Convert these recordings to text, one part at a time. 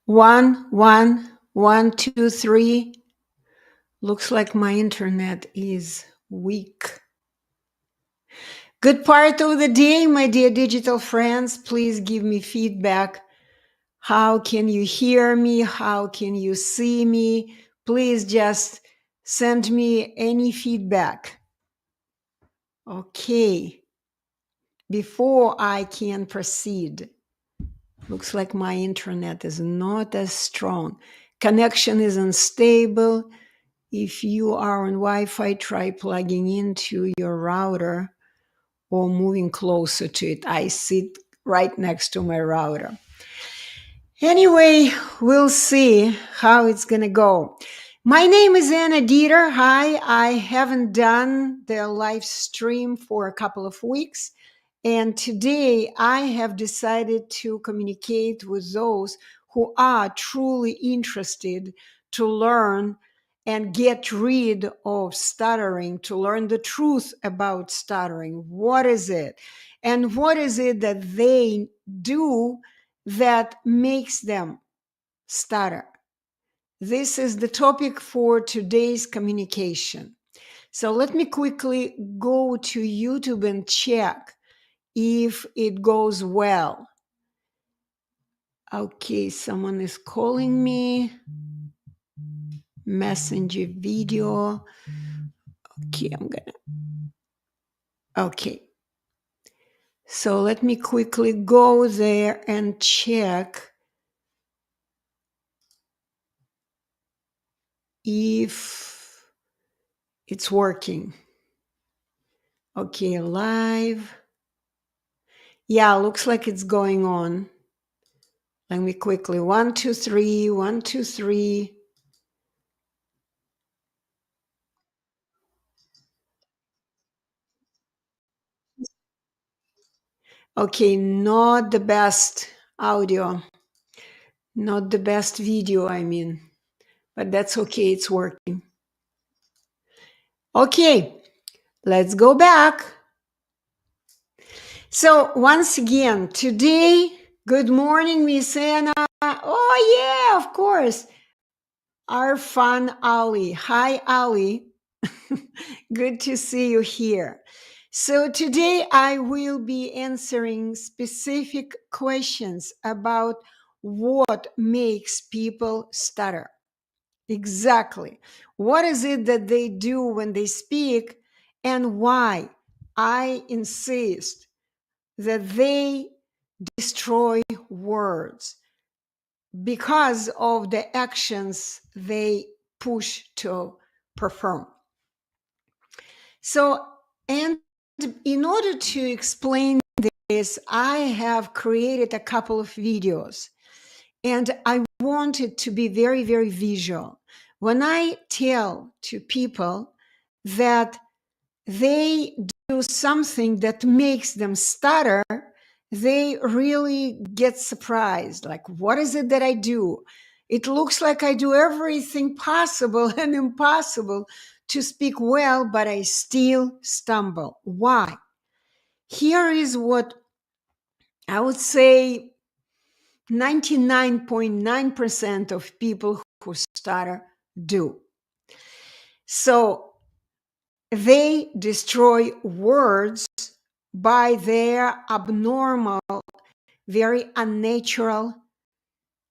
One, one, one, two, three. Looks like my internet is weak. Good part of the day, my dear digital friends. Please give me feedback. How can you hear me? How can you see me? Please just send me any feedback. Okay. Before I can proceed, looks like my internet is not as strong. Connection is unstable. If you are on Wi-Fi, try plugging into your router or moving closer to it. I sit right next to my router. Anyway, we'll see how it's going to go. My name is Anna Dieter. Hi, I haven't done the live stream for a couple of weeks. And today I have decided to communicate with those who are truly interested to learn and get rid of stuttering, to learn the truth about stuttering. What is it? And what is it that they do that makes them stutter? This is the topic for today's communication. So let me quickly go to YouTube and check if it goes well. Okay, someone is calling me. Messenger video. Okay, okay. So let me quickly go there and check if it's working. Okay, live. Yeah, looks like it's going on. Let me quickly, 1, 2, 3, 1, 2, 3. Okay, not the best audio, not the best video, I mean, but that's okay, it's working. Okay, let's go back. So once again, today, good morning, Miss Anna. Oh yeah, of course. Our fun Ali. Hi, Ali. Good to see you here. So today I will be answering specific questions about what makes people stutter. Exactly. What is it that they do when they speak and why I insist that they destroy words because of the actions they push to perform. So, and in order to explain this, I have created a couple of videos and I want it to be very, very visual. When I tell to people that they do something that makes them stutter, they really get surprised. Like, what is it that I do? It looks like I do everything possible and impossible to speak well, but I still stumble. Why? Here is what I would say 99.9% of people who stutter do. So they destroy words by their abnormal, very unnatural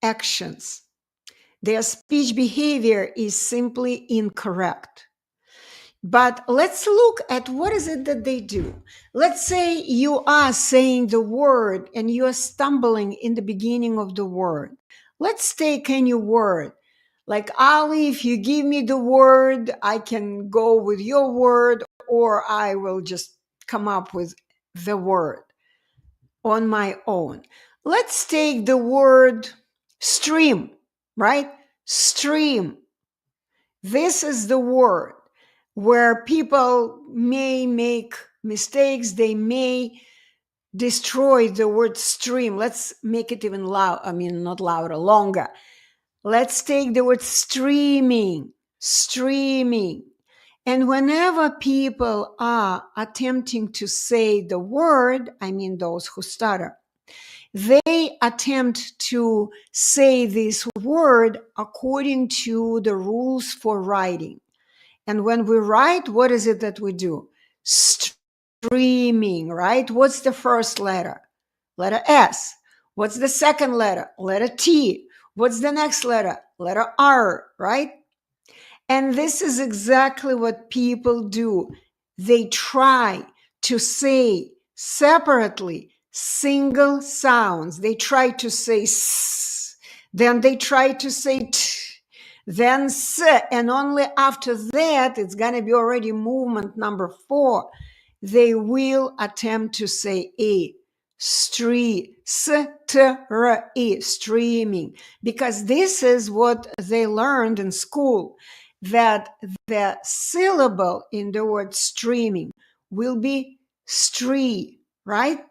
actions. Their speech behavior is simply incorrect. But let's look at what is it that they do. Let's say you are saying the word and you are stumbling in the beginning of the word. Let's take any word. Like, Ali, if you give me the word, I can go with your word, or I will just come up with the word on my own. Let's take the word stream, right? Stream. This is the word where people may make mistakes. They may destroy the word stream. Let's make it even loud. I mean, not louder, longer. Let's take the word streaming, streaming. And whenever people are attempting to say the word, I mean those who stutter, They attempt to say this word according to the rules for writing. And when we write, what is it that we do? Streaming, right? What's the first letter? Letter S. What's the second letter? Letter T. What's the next letter? Letter R, right? And this is exactly what people do. They try to say separately single sounds. They try to say s, then they try to say t, then s, and only after that, it's going to be already movement number 4. They will attempt to say a, streaming, because this is what they learned in school, that the syllable in the word streaming will be stree, right?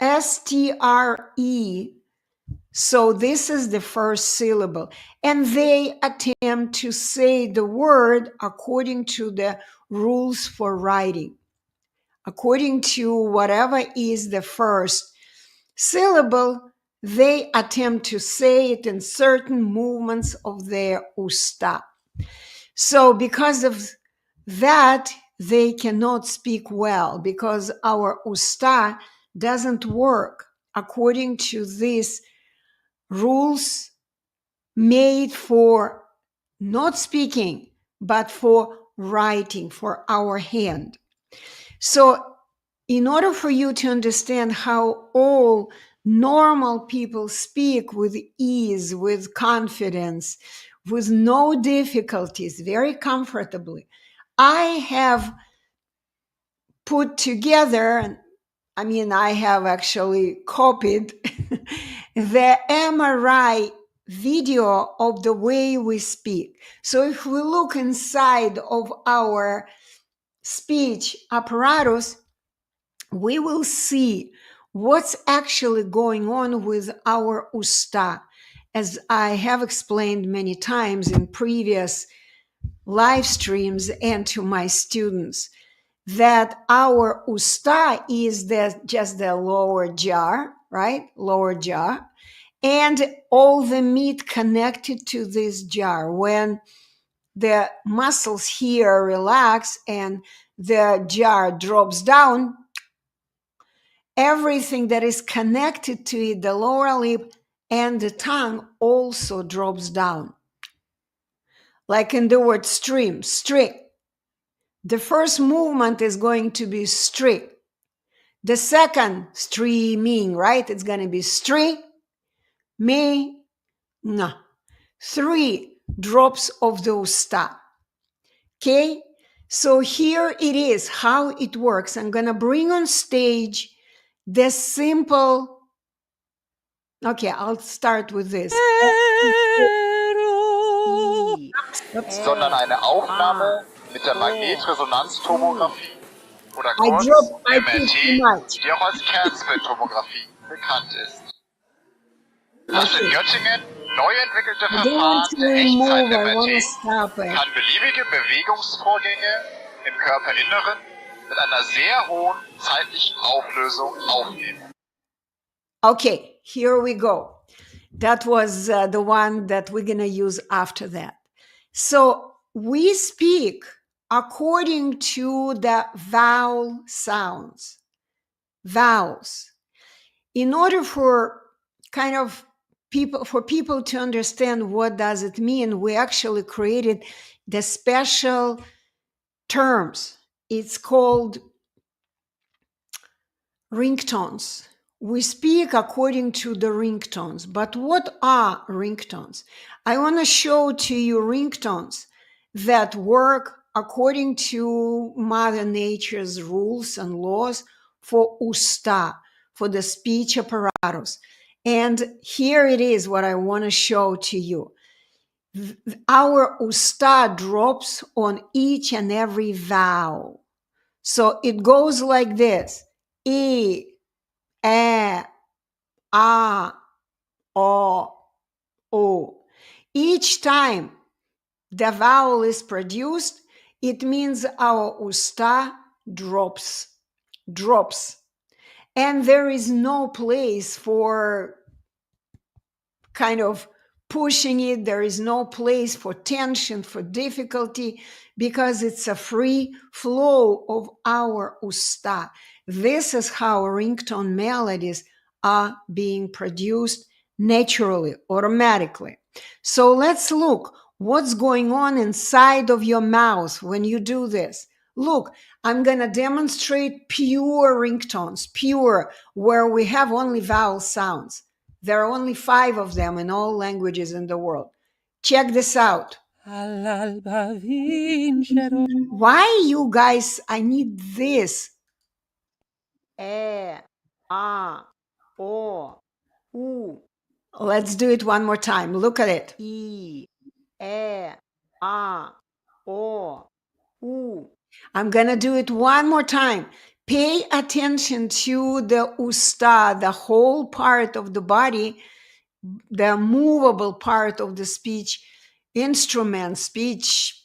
S-T-R-E. So this is the first syllable. And they attempt to say the word according to the rules for writing, according to whatever is the first syllable. They attempt to say it in certain movements of their usta. So because of that, they cannot speak well, because our usta doesn't work according to these rules made for not speaking, but for writing, for our hand. So in order for you to understand how all normal people speak with ease, with confidence, with no difficulties, very comfortably, I have put together, I have actually copied the MRI video of the way we speak. So if we look inside of our speech apparatus, we will see what's actually going on with our usta. As I have explained many times in previous live streams and to my students, that our usta is just the lower jaw, right? Lower jaw, and all the meat connected to this jaw. When the muscles here relax and the jaw drops down, everything that is connected to it, the lower lip and the tongue, also drops down. Like in the word stream, streak. The first movement is going to be streak. The second, streaming, right? It's going to be streak, me, na. 3 drops of the usta. Okay? So here it is, how it works. I'm going to bring on stage the simple. Okay, I'll start with this. Sondern eine Aufnahme mit der Magnetresonanztomographie oder kurz MRT, die auch als Kernspintomographie bekannt ist. Das in Göttingen neu entwickelte Verfahren der Echtzeit-MRT kann beliebige Bewegungsvorgänge im Körperinneren mit einer sehr hohen zeitlichen Auflösung aufnehmen. Okay, here we go. That was the one that we're going to use after that. So we speak according to the vowel sounds, vowels. In order for people to understand what does it mean, we actually created the special terms. It's called ringtones. We speak according to the ringtones. But what are ringtones? I want to show to you ringtones that work according to Mother Nature's rules and laws for usta, for the speech apparatus. And here it is what I want to show to you. Our usta drops on each and every vowel. So it goes like this. E, a, o. Each time the vowel is produced, it means our usta drops. And there is no place for kind of pushing it. There is no place for tension, for difficulty, because it's a free flow of our usta. This is how ringtone melodies are being produced naturally, automatically. So let's look what's going on inside of your mouth when you do this. Look, I'm going to demonstrate pure ringtones, pure, where we have only vowel sounds. There are only 5 of them in all languages in the world. Check this out. Why, you guys, I need this. O, U. Let's do it one more time. Look at it. O, U. I'm going to do it one more time. Pay attention to the usta, the whole part of the body, the movable part of the speech instrument, speech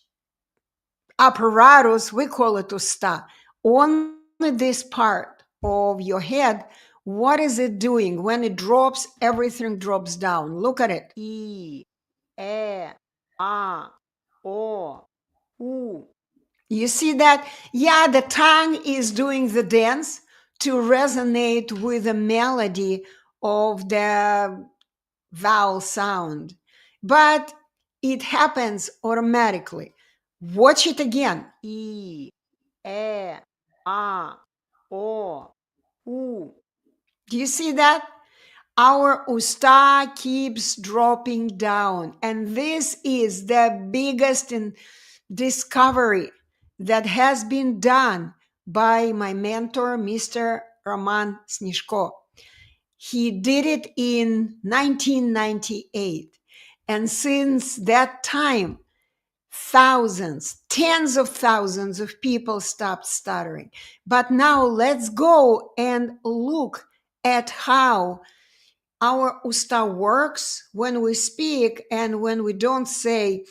apparatus, we call it usta. Only this part of your head, what is it doing? When it drops, everything drops down. Look at it. O, U. You see that? Yeah, the tongue is doing the dance to resonate with the melody of the vowel sound, but it happens automatically. Watch it again. O, U. Do you see that? Our usta keeps dropping down, and this is the biggest discovery that has been done by my mentor, Mr. Roman Snishko. He did it in 1998. And since that time, thousands, tens of thousands of people stopped stuttering. But now let's go and look at how our usta works when we speak and when we don't say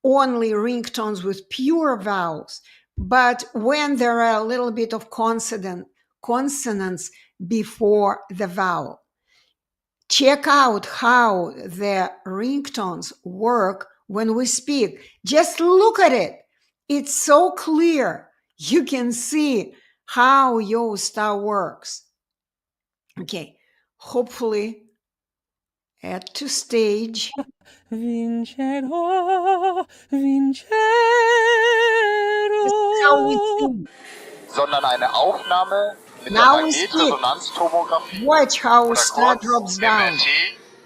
only ringtones with pure vowels, but when there are a little bit of consonants before the vowel. Check out how the ringtones work when we speak. Just look at it. It's so clear. You can see how your usta works. Okay, hopefully add to stage. Vincero, vincero. This is how we sing. Sondern eine Aufnahme mit der Magnetresonanztomographie Watch how oder usta kurz drops down. MRT,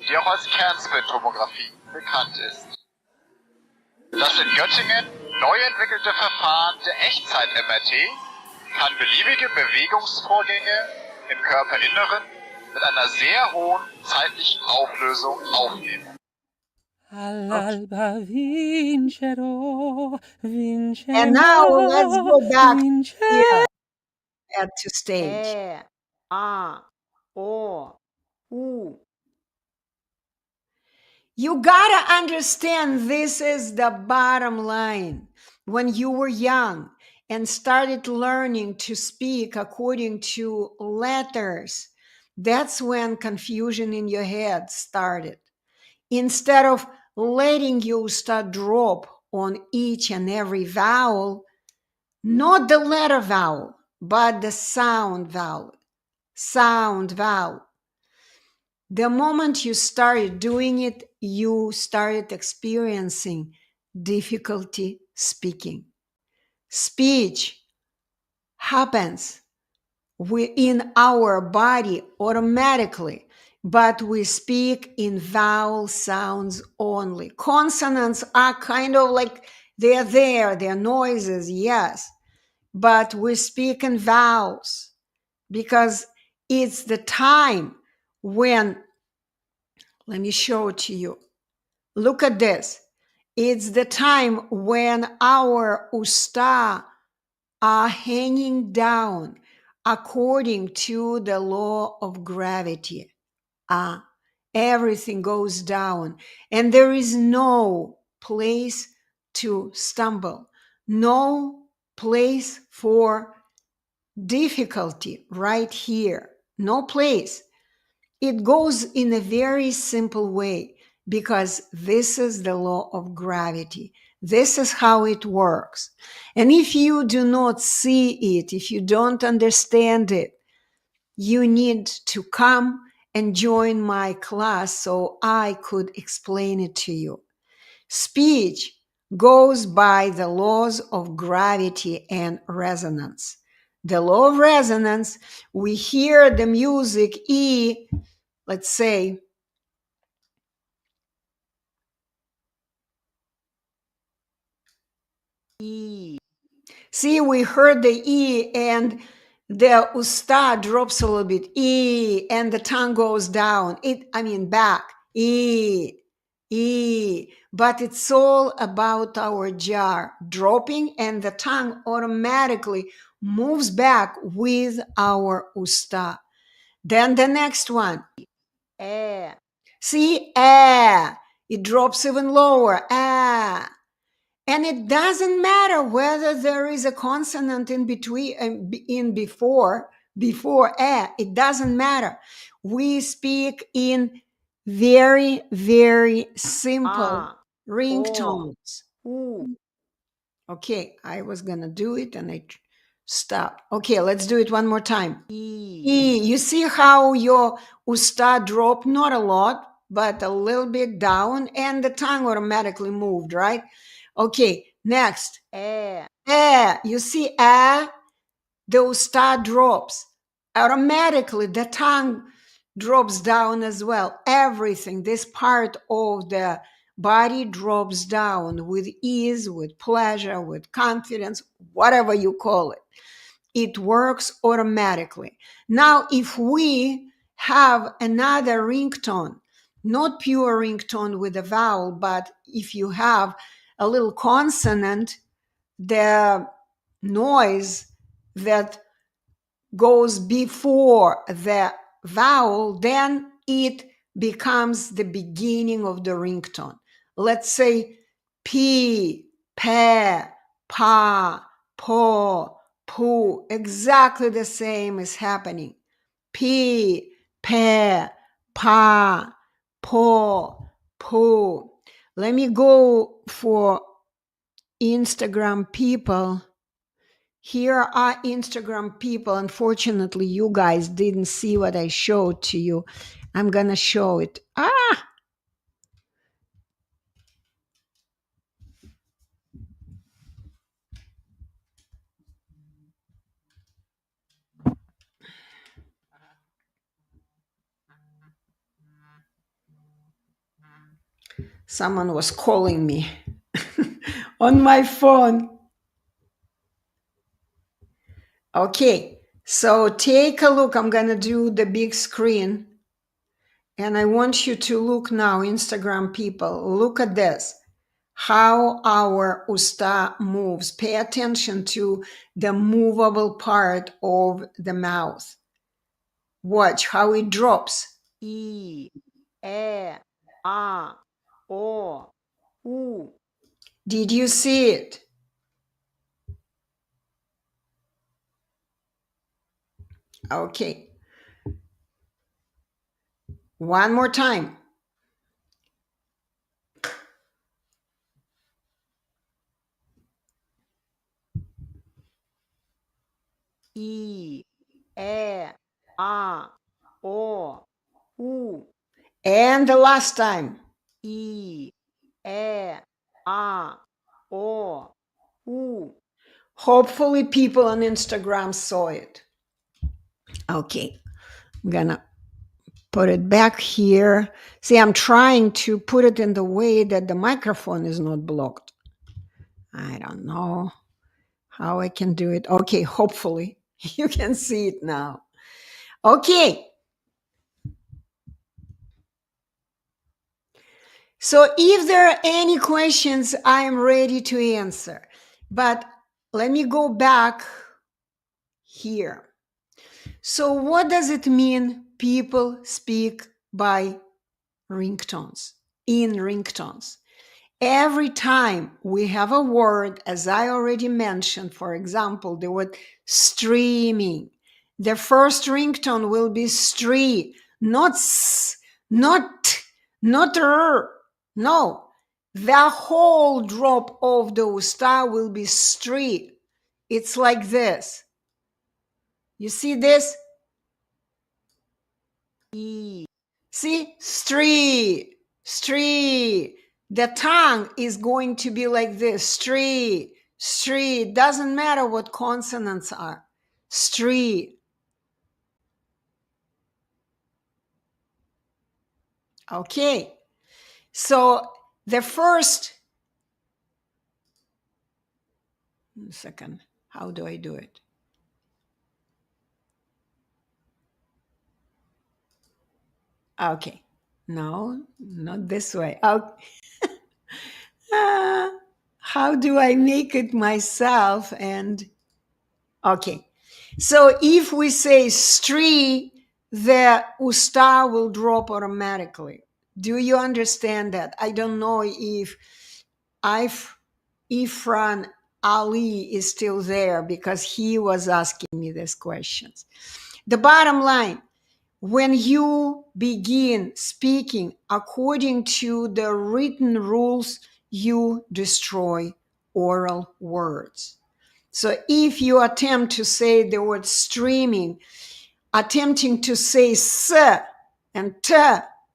die auch als Kernspintomographie bekannt ist. Das in Göttingen neu entwickelte Verfahren der Echtzeit-MRT kann beliebige Bewegungsvorgänge im Körperinneren mit einer sehr hohen zeitlichen Auflösung aufnehmen. All'alba vincero, vincero. And now let's go back here at to stage. O, U. You gotta understand this is the bottom line. When you were young and started learning to speak according to letters, that's when confusion in your head started. Instead of letting you start drop on each and every vowel, not the letter vowel, but the sound vowel. Sound vowel. The moment you started doing it, you started experiencing difficulty speaking. Speech happens in our body automatically, but we speak in vowel sounds only. Consonants are kind of like they're there, they're noises, yes, but we speak in vowels because it's the time when, let me show it to you. Look at this. It's the time when our usta are hanging down according to the law of gravity. Everything goes down, and there is no place to stumble, no place for difficulty right here. no place. It goes in a very simple way because this is the law of gravity. This is how it works. And if you do not see it, if you don't understand it, you need to come and join my class so I could explain it to you. Speech goes by the laws of gravity and resonance. The law of resonance, we hear the music E, let's say, E. See, we heard the E and the usta drops a little bit. E, and the tongue goes down. Back. E, E. But it's all about our jar dropping, and the tongue automatically moves back with our usta. Then the next one. Eh. See, eh. It drops even lower. Ah. And it doesn't matter whether there is a consonant in between, before it doesn't matter. We speak in very, very simple ringtones. Okay, I was gonna do it and I stopped. Okay, let's do it one more time. E. You see how your usta dropped, not a lot, but a little bit down, and the tongue automatically moved, right? Okay, next. You see, the usta drops. Automatically, the tongue drops down as well. Everything, this part of the body drops down with ease, with pleasure, with confidence, whatever you call it. It works automatically. Now, if we have another ringtone, not pure ringtone with a vowel, but if you have a little consonant, the noise that goes before the vowel, then it becomes the beginning of the ringtone. Let's say P, pe, pa, po, poo. Exactly the same is happening. P, pe, pa, po, poo. Let me go for Instagram people. Here are Instagram people. Unfortunately, you guys didn't see what I showed to you. I'm gonna show it. Someone was calling me on my phone. Okay, so take a look. I'm gonna do the big screen. And I want you to look now, Instagram people. Look at this. How our usta moves. Pay attention to the movable part of the mouth. Watch how it drops. E, e, a, o, u. Did you see it? Okay. One more time. E, a, o, u. And the last time. E, a, o, u. Hopefully people on Instagram saw it. Okay, I'm gonna put it back here. See, I'm trying to put it in the way that the microphone is not blocked. I don't know how I can do it. Okay, hopefully you can see it now. Okay. So if there are any questions, I am ready to answer. But let me go back here. So what does it mean people speak by ringtones, in ringtones? Every time we have a word, as I already mentioned, for example, the word streaming, The first ringtone will be stree, not s, not t, not r. No, the whole drop of the usta will be stree. It's like this. You see this? See? Stree, stree. The tongue is going to be like this. Stree, stree. Doesn't matter what consonants are. Stree. Okay. So the first, second, how do I do it? Okay. No, not this way. How do I make it myself? And okay. So if we say stree, the usta will drop automatically. Do you understand that? I don't know if Ifran Ali is still there because he was asking me these questions. The bottom line, when you begin speaking according to the written rules, you destroy oral words. So if you attempt to say the word streaming, attempting to say s and t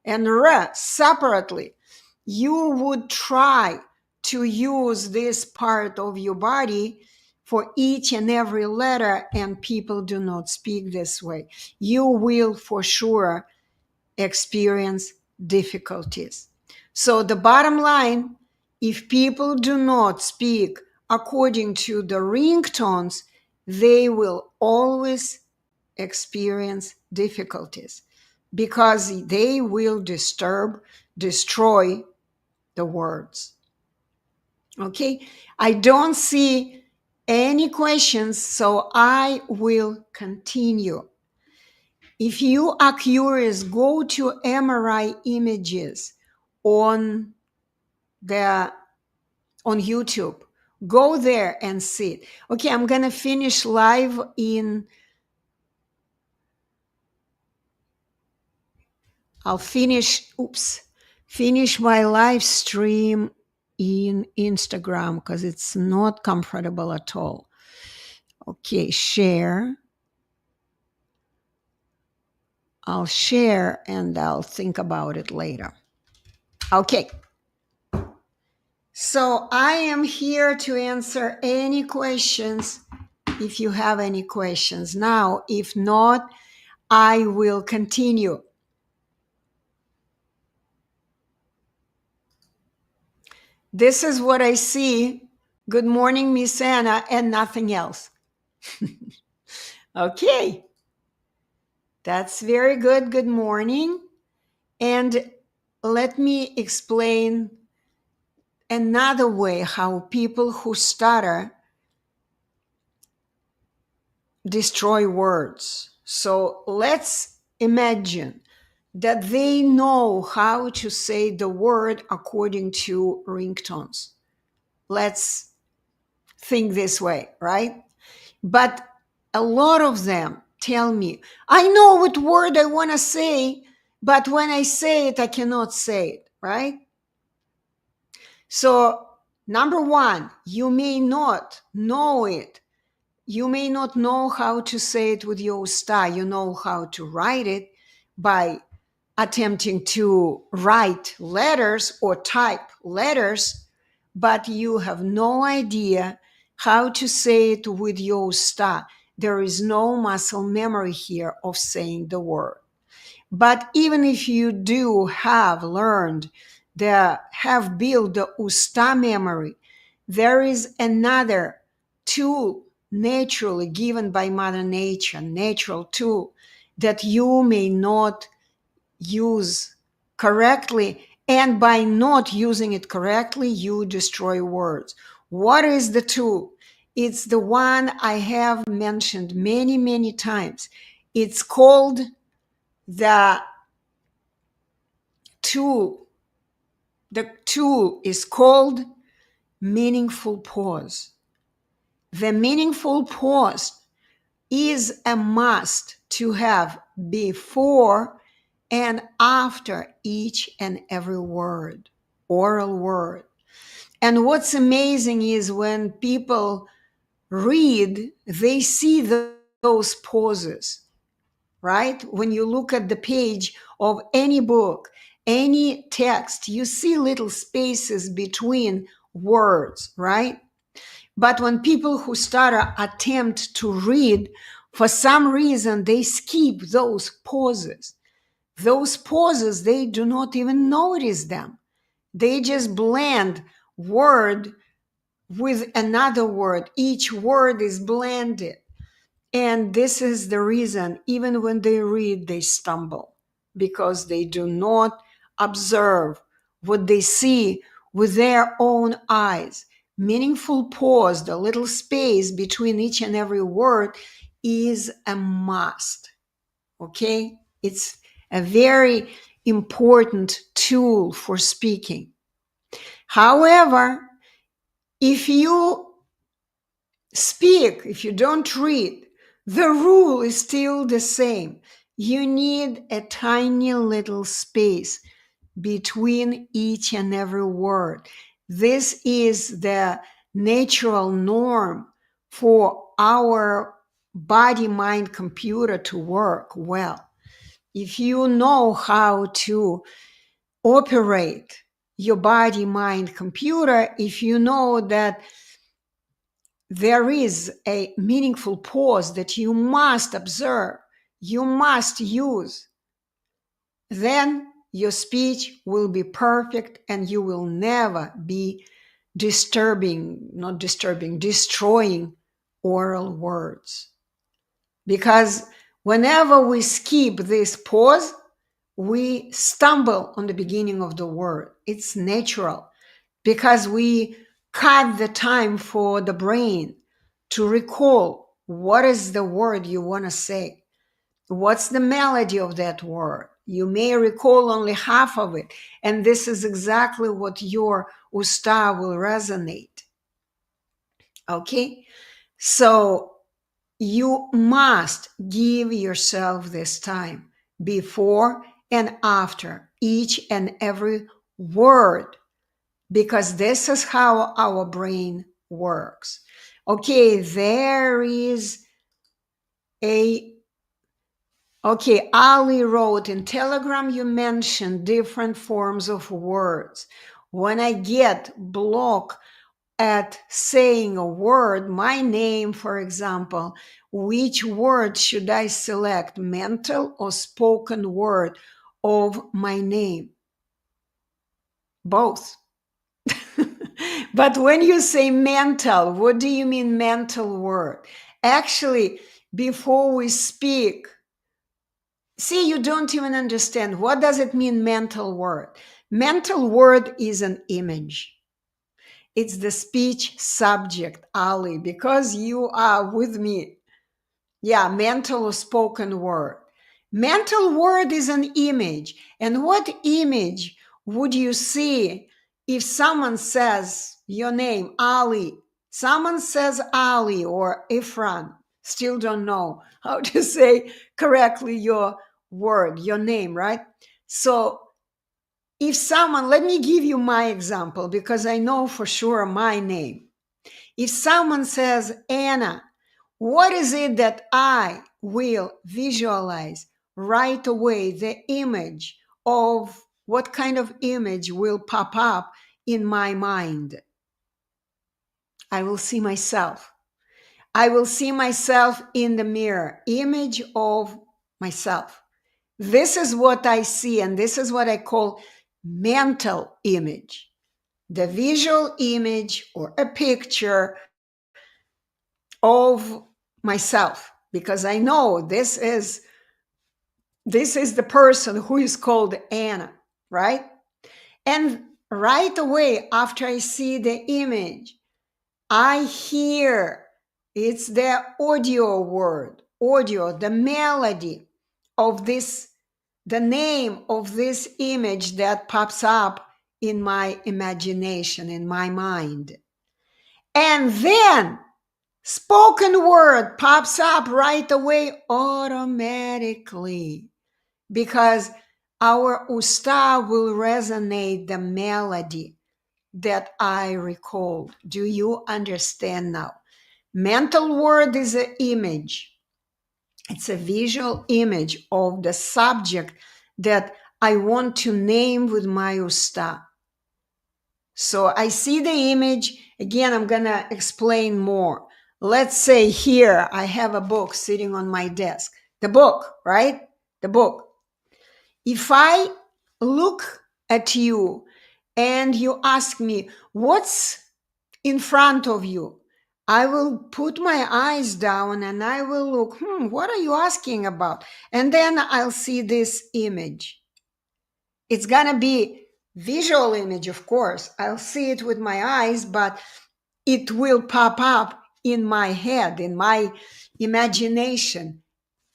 and r separately, you would try to use this part of your body for each and every letter, and people do not speak this way. You will for sure experience difficulties. So the bottom line, if people do not speak according to the ringtones, they will always experience difficulties because they will destroy the words. Okay, I don't see any questions, so I will continue. If you are curious, go to MRI images on YouTube. Go there and see it. Okay, I'm gonna finish live in. I'll finish my live stream in Instagram because it's not comfortable at all. Okay, share. I'll share and I'll think about it later. Okay. So I am here to answer any questions if you have any questions now. If not, I will continue. This is what I see. Good morning, Miss Anna, and nothing else. Okay. That's very good. Good morning. And let me explain another way how people who stutter destroy words. So let's imagine that they know how to say the word according to ringtones. Let's think this way, right? But a lot of them tell me, I know what word I want to say, but when I say it, I cannot say it, right? So, number one, you may not know it. You may not know how to say it with your usta. You know how to write it by attempting to write letters or type letters, but you have no idea how to say it with your usta. There is no muscle memory here of saying the word. But even if you do have learned, have built the usta memory, there is another tool naturally given by Mother Nature, natural tool that you may not use correctly, and by not using it correctly, you destroy words. What is the tool? It's the one I have mentioned many, many times. It's called the tool. The tool is called meaningful pause. The meaningful pause is a must to have before and after each and every word, oral word. And what's amazing is when people read, they see those pauses, right? When you look at the page of any book, any text, you see little spaces between words, right? But when people who stutter attempt to read, for some reason, they skip those pauses. Those pauses, they do not even notice them. They just blend word with another word. Each word is blended. And this is the reason, even when they read, they stumble, because they do not observe what they see with their own eyes. Meaningful pause, the little space between each and every word, is a must. Okay? It's a very important tool for speaking. However, if you speak, if you don't read, the rule is still the same. You need a tiny little space between each and every word. This is the natural norm for our body, mind, computer to work well. If you know how to operate your body, mind, computer, if you know that there is a meaningful pause that you must observe, you must use, then your speech will be perfect and you will never be destroying oral words. Because whenever we skip this pause, we stumble on the beginning of the word. It's natural, because we cut the time for the brain to recall what is the word you want to say. What's the melody of that word? You may recall only half of it, and this is exactly what your usta will resonate. Okay? So you must give yourself this time before and after each and every word, because this is how our brain works. Okay, there is okay, Ali wrote, in Telegram you mentioned different forms of words. When I get blocked at saying a word, my name, for example, which word should I select, mental or spoken word of my name? Both. But when you say mental, what do you mean mental word? Actually, before we speak, see, you don't even understand. What does it mean, mental word? Mental word is an image. It's the speech subject, Ali, because you are with me. Yeah, mental or spoken word. Mental word is an image. And what image would you see if someone says your name, Ali? Someone says Ali or Ifran. Still don't know how to say correctly your word, your name, right? So if someone, let me give you my example because I know for sure my name. If someone says Anna, what is it that I will visualize right away? The image of what kind of image will pop up in my mind? I will see myself. I will see myself in the mirror, image of myself. This is what I see, and this is what I call mental image. The visual image or a picture of myself, because I know this is the person who is called Anna, right? And right away after I see the image, I hear, it's the audio word, audio, the melody of this, the name of this image that pops up in my imagination, in my mind. And then Spoken word pops up right away automatically because our usta will resonate the melody that I recalled. Do you understand now? Mental word is an image. It's a visual image of the subject that I want to name with my usta. So I see the image. Again, I'm going to explain more. Let's say here I have a book sitting on my desk. The book, right? The book. If I look at you and you ask me, what's in front of you? I will put my eyes down and I will look, what are you asking about? And then I'll see this image. It's going to be visual image, of course. I'll see it with my eyes, but it will pop up in my head, in my imagination,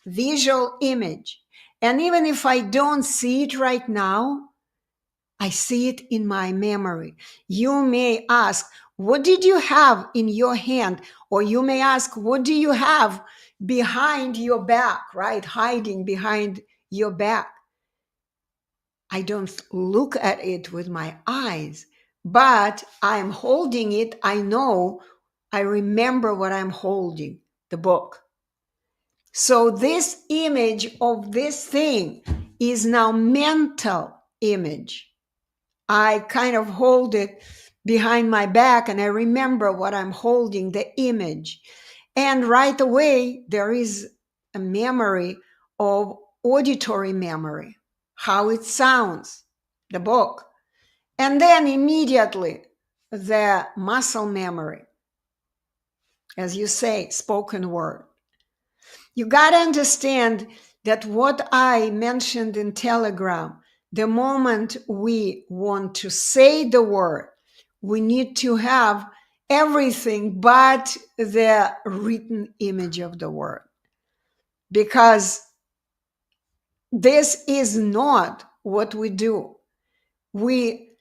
visual image. And even if I don't see it right now, I see it in my memory. You may ask, what did you have in your hand? Or you may ask, what do you have behind your back, right? Hiding behind your back. I don't look at it with my eyes, but I'm holding it. I know, I remember what I'm holding, the book. So this image of this thing is now mental image. I kind of hold it behind my back and I remember what I'm holding, the image. And right away, there is a memory of auditory memory, how it sounds, the book. And then immediately, the muscle memory, as you say, spoken word. You got to understand that what I mentioned in Telegram, the moment we want to say the word, we need to have everything but the written image of the word. Because this is not what we do. We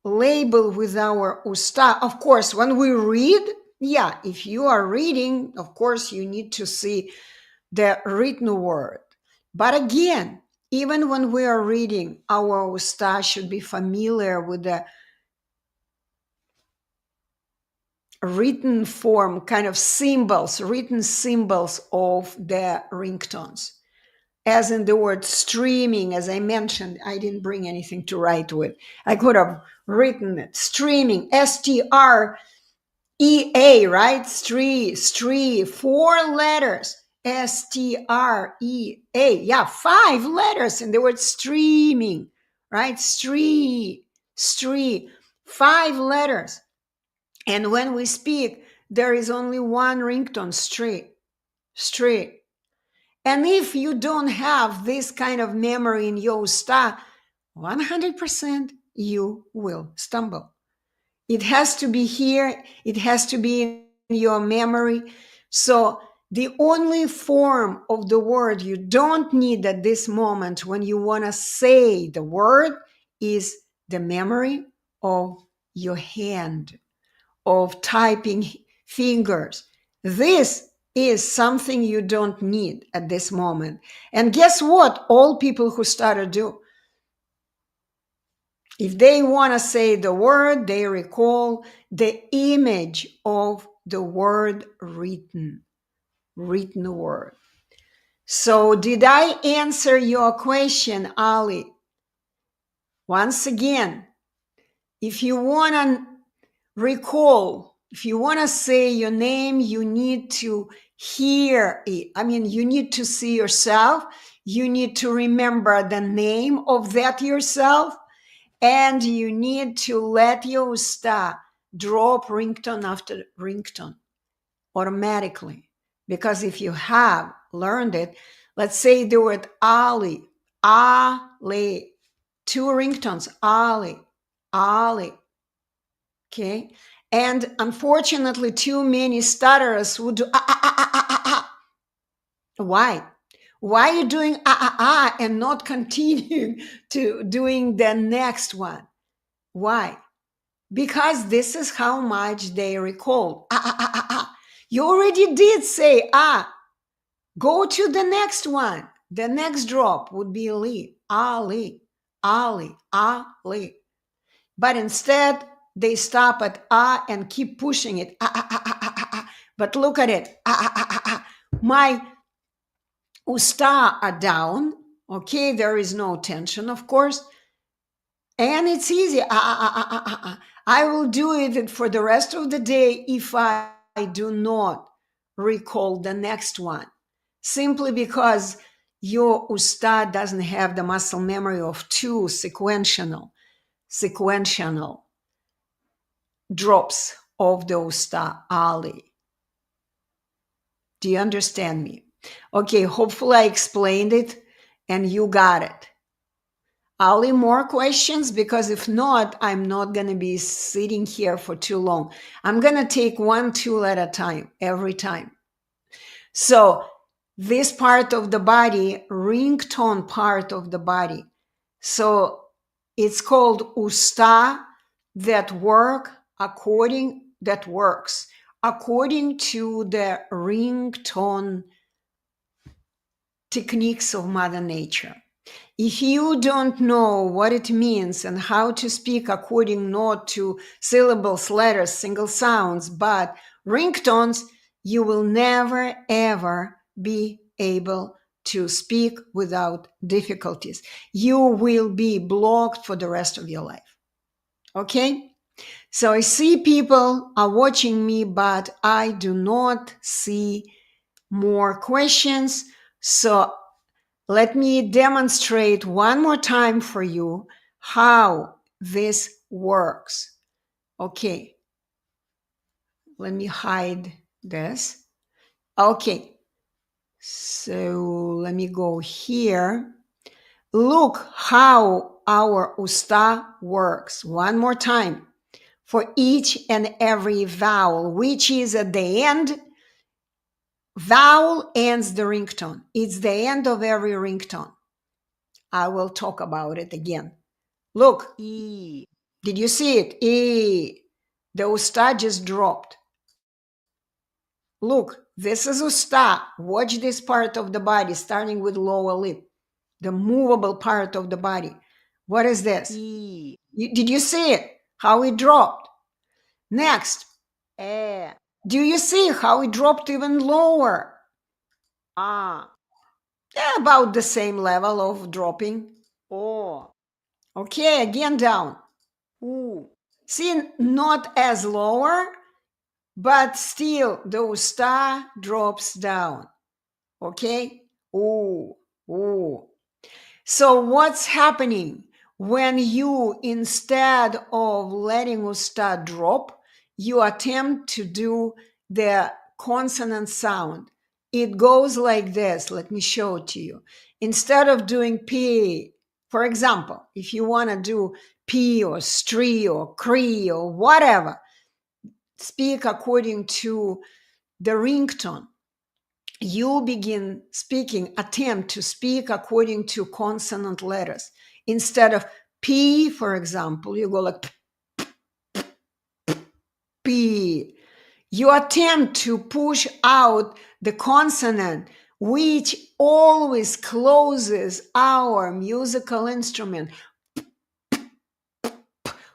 label with our usta. Of course, when we read, if you are reading, of course, you need to see the written word. But again, even when we are reading, our usta should be familiar with the written form, kind of symbols, written symbols of the ringtones. As in the word streaming, as I mentioned, I didn't bring anything to write with. I could have written it. Streaming, S-T-R-E-A, right? Stree, 4 letters. S-T-R-E-A. Yeah, 5 letters in the word streaming, right? Stree, 5 letters. And when we speak, there is only one ringtone, stree. And if you don't have this kind of memory in your usta, 100% you will stumble. It has to be here. It has to be in your memory. So the only form of the word you don't need at this moment when you want to say the word is the memory of your hand, of typing fingers. This is something you don't need at this moment. And guess what? All people who stutter do. If they want to say the word, they recall the image of the word written word. So did I answer your question, Ali? Once again, if you want to recall, if you want to say your name, you need to hear it. I mean, you need to see yourself. You need to remember the name of that yourself. And you need to let your usta drop ringtone after ringtone automatically. Because if you have learned it, let's say the word Ali, 2 ringtones, Ali. Okay. And unfortunately, too many stutterers would do Why? Why are you doing and not continuing to doing the next one? Why? Because this is how much they recall. You already did say ah. Go to the next one. The next drop would be li, ali, ali, ali. But instead, they stop at ah and keep pushing it. Ah, ah, ah, ah, ah, ah, ah. But look at it. Ah, ah, ah, ah, ah. My usta are down. Okay, there is no tension, of course. And it's easy. Ah, ah, ah, ah, ah, ah, ah. I will do it for the rest of the day if I do not recall the next one. Simply because your usta doesn't have the muscle memory of two sequential drops of the usta ali. Do you understand me? Okay, hopefully I explained it and you got it. Ali, more questions? Because if not, I'm not going to be sitting here for too long. I'm going to take one tool at a time, every time. So this part of the body, ringtone part of the body. So it's called usta that works according to the ringtone techniques of Mother Nature. If you don't know what it means and how to speak according not to syllables, letters, single sounds, but ringtones, you will never ever be able to speak without difficulties. You will be blocked for the rest of your life. Okay? So I see people are watching me, but I do not see more questions. So let me demonstrate one more time for you how this works. Okay, let me hide this. Okay, so let me go here. Look how our usta works. One more time. For each and every vowel, which is at the end, vowel ends the ringtone. It's the end of every ringtone. I will talk about it again. Look, E. Did you see it? E. The usta just dropped. Look, this is usta. Watch this part of the body, starting with lower lip, the movable part of the body. What is this? E. Did you see it? How it dropped? Next. E. Do you see how it dropped even lower? Ah. About the same level of dropping. O. Okay, again down. Ooh. See, not as lower, but still the usta drops down. Okay? Ooh, ooh. So what's happening when you, instead of letting usta drop, you attempt to do the consonant sound? It goes like this. Let me show it to you. Instead of doing P, for example, if you want to do P or STRI or CRI or whatever, speak according to the ringtone. You begin speaking, attempt to speak according to consonant letters. Instead of P, for example, you go like P. You attempt to push out the consonant, which always closes our musical instrument.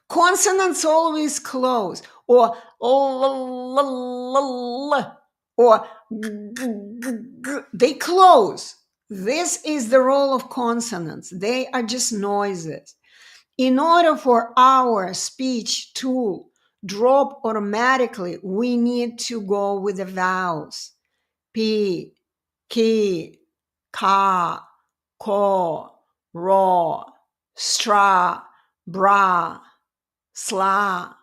Consonants always close, or or they close. This is the role of consonants. They are just noises. In order for our speech to drop automatically, we need to go with the vowels. P, ki, ka, ko, ro, stra, bra, sla.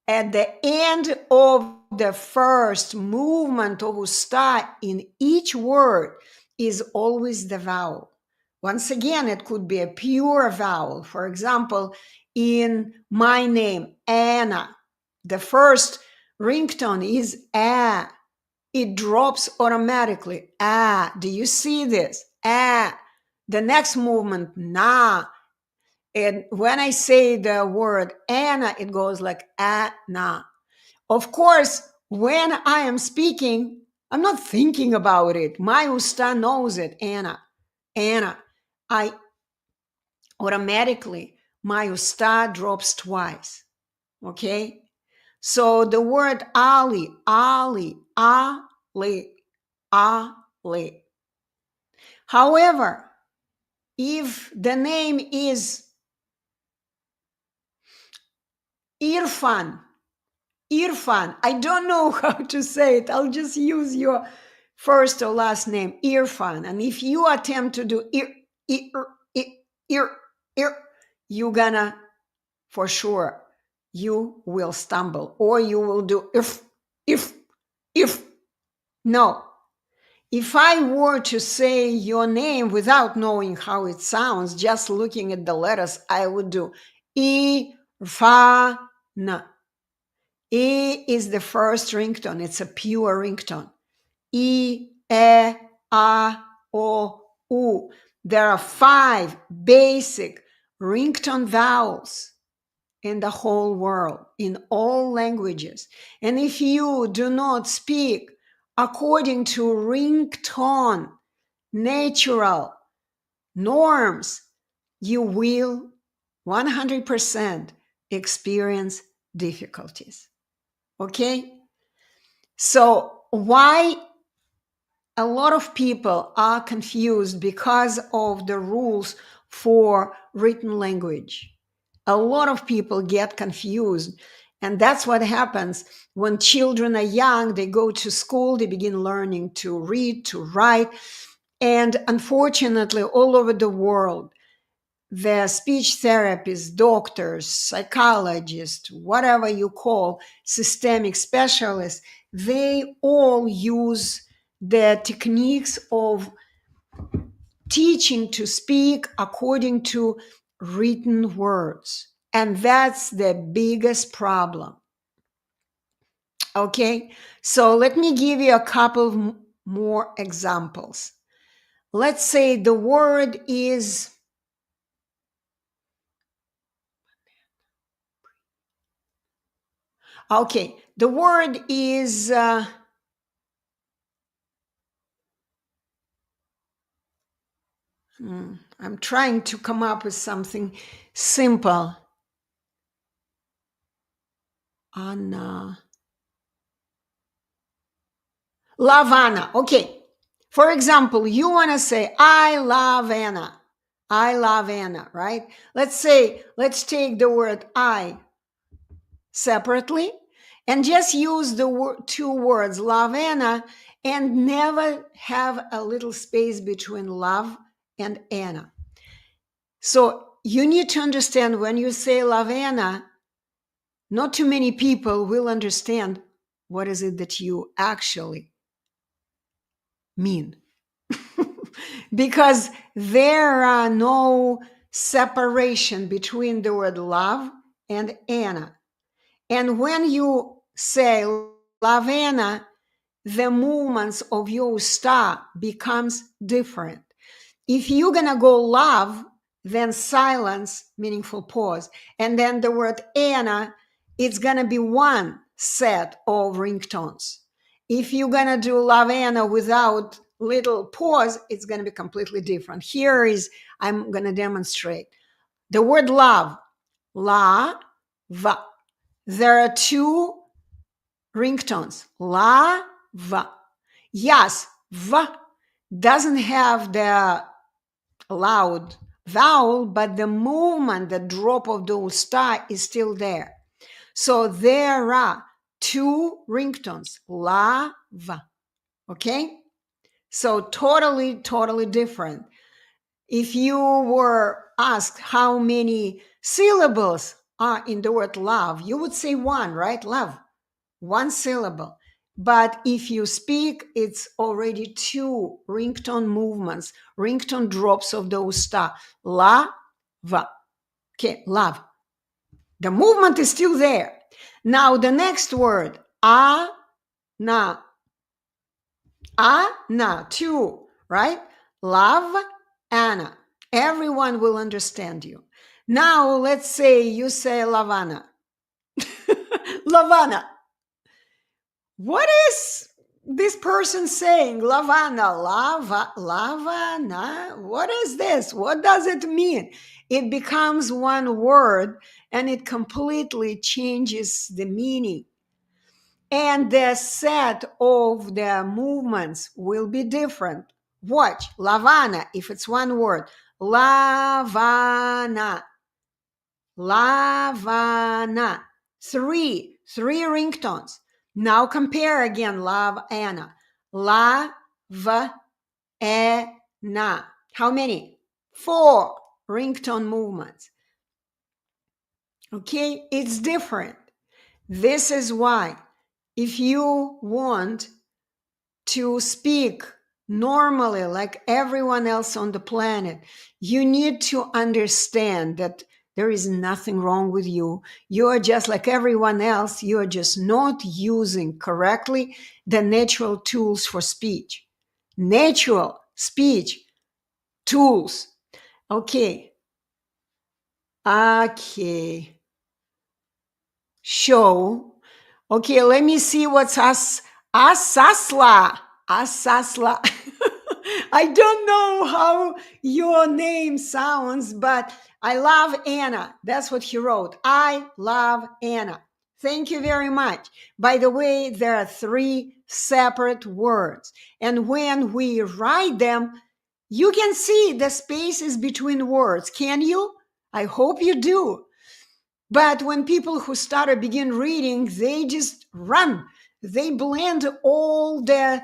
At the end of the first movement of usta in each word is always the vowel. Once again, it could be a pure vowel. For example, in my name, Anna, the first ringtone is A. It drops automatically. A. Do you see this? A. The next movement, na. And when I say the word Anna, it goes like Anna. Of course, When I am speaking, I'm not thinking about it. My usta knows it. Anna. I automatically, my usta drops twice. Okay? So the word Ali, Ali, Ali, Ali. However, if the name is Irfan, I don't know how to say it. I'll just use your first or last name, Irfan. And if you attempt to do ir, you're gonna, for sure, you will stumble, or you will do if. No. If I were to say your name without knowing how it sounds, just looking at the letters, I would do Irfan. E is the first ringtone. It's a pure ringtone. E, A, O, U. There are 5 basic ringtone vowels in the whole world, in all languages. And if you do not speak according to ringtone, natural norms, you will 100% experience difficulties. Okay? So why a lot of people are confused? Because of the rules for written language. A lot of people get confused. And that's what happens when children are young. They go to school, they begin learning to read, to write. And unfortunately, all over the world, the speech therapists, doctors, psychologists, whatever you call systemic specialists, they all use the techniques of teaching to speak according to written words. And that's the biggest problem. Okay, so let me give you a couple of more examples. Let's say the word is okay. The word is I'm trying to come up with something simple. Anna. Lavana. Okay. For example, you want to say, I love Anna. I love Anna, right? Let's take the word I separately and just use the 2 words, love Anna, and never have a little space between love and Anna. So you need to understand, when you say love Anna, not too many people will understand what is it that you actually mean. Because there are no separation between the word love and Anna. And when you say love Anna, the movements of your usta becomes different. If you're gonna go love, then silence, meaningful pause, and then the word Anna, it's gonna be one set of ringtones. If you're gonna do love Anna without little pause, it's gonna be completely different. I'm gonna demonstrate. The word love, la, va. There are 2 ringtones, la, va. Yes, va doesn't have the loud vowel, but the movement, the drop of the usta is still there. So there are 2 ringtones, la, va. Okay? So totally different. If you were asked how many syllables are in the word love, you would say 1, right? Love, 1 syllable. But if you speak, it's already 2 ringtone movements, ringtone drops of the usta. La, va. Okay, love. The movement is still there. Now the next word, a, na. A, na, 2, right? Love, Anna. Everyone will understand you. Now let's say you say Lavana. Lavana. What is this person saying? Lavana, lavana. What is this? What does it mean? It becomes one word and it completely changes the meaning. And the set of the movements will be different. Watch, lavana, if it's one word, lavana, lavana. Three ringtones. Now compare again, lavana, la, v, e, na. How many? 4 ringtone movements. Okay, it's different. This is why if you want to speak normally like everyone else on the planet, you need to understand that there is nothing wrong with you. You are just like everyone else. You are just not using correctly the natural tools for speech. Natural speech tools. Okay. Show. Okay, let me see what's asasla. Asasla. I don't know how your name sounds, but I love Anna. That's what he wrote. I love Anna. Thank you very much. By the way, there are 3 separate words. And when we write them, you can see the spaces between words. Can you? I hope you do. But when people who stutter begin reading, they just run. They blend all the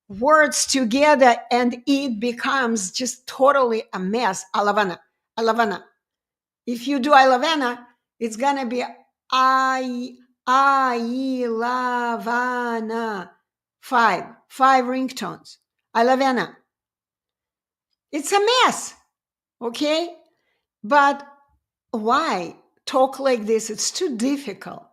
words together and it becomes just totally a mess. Alavana, alavana. If you do alavana, it's gonna be lavana. 5 ringtones. Alavana. It's a mess. Okay? But why talk like this? It's too difficult.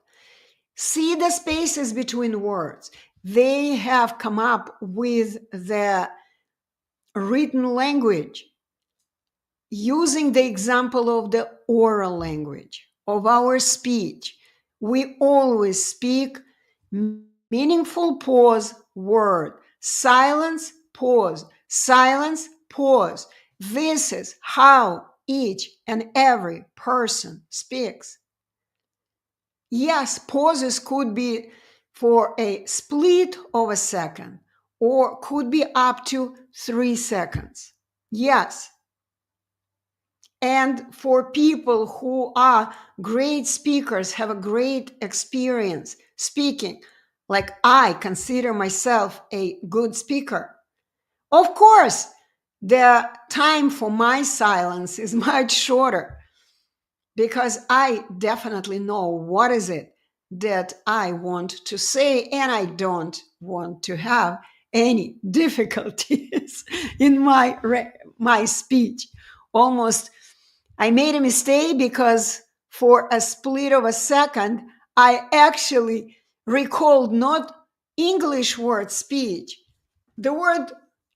See the spaces between words. They have come up with the written language using the example of the oral language of our speech. We always speak meaningful pause word, silence, pause, silence, pause. This is how each and every person speaks. Yes, pauses could be for a split of a second or could be up to 3 seconds. Yes. And for people who are great speakers, have a great experience speaking, like I consider myself a good speaker, of course, the time for my silence is much shorter because I definitely know what is it that I want to say, and I don't want to have any difficulties in my speech. Almost, I made a mistake because for a split of a second, I actually recalled not English word speech. The word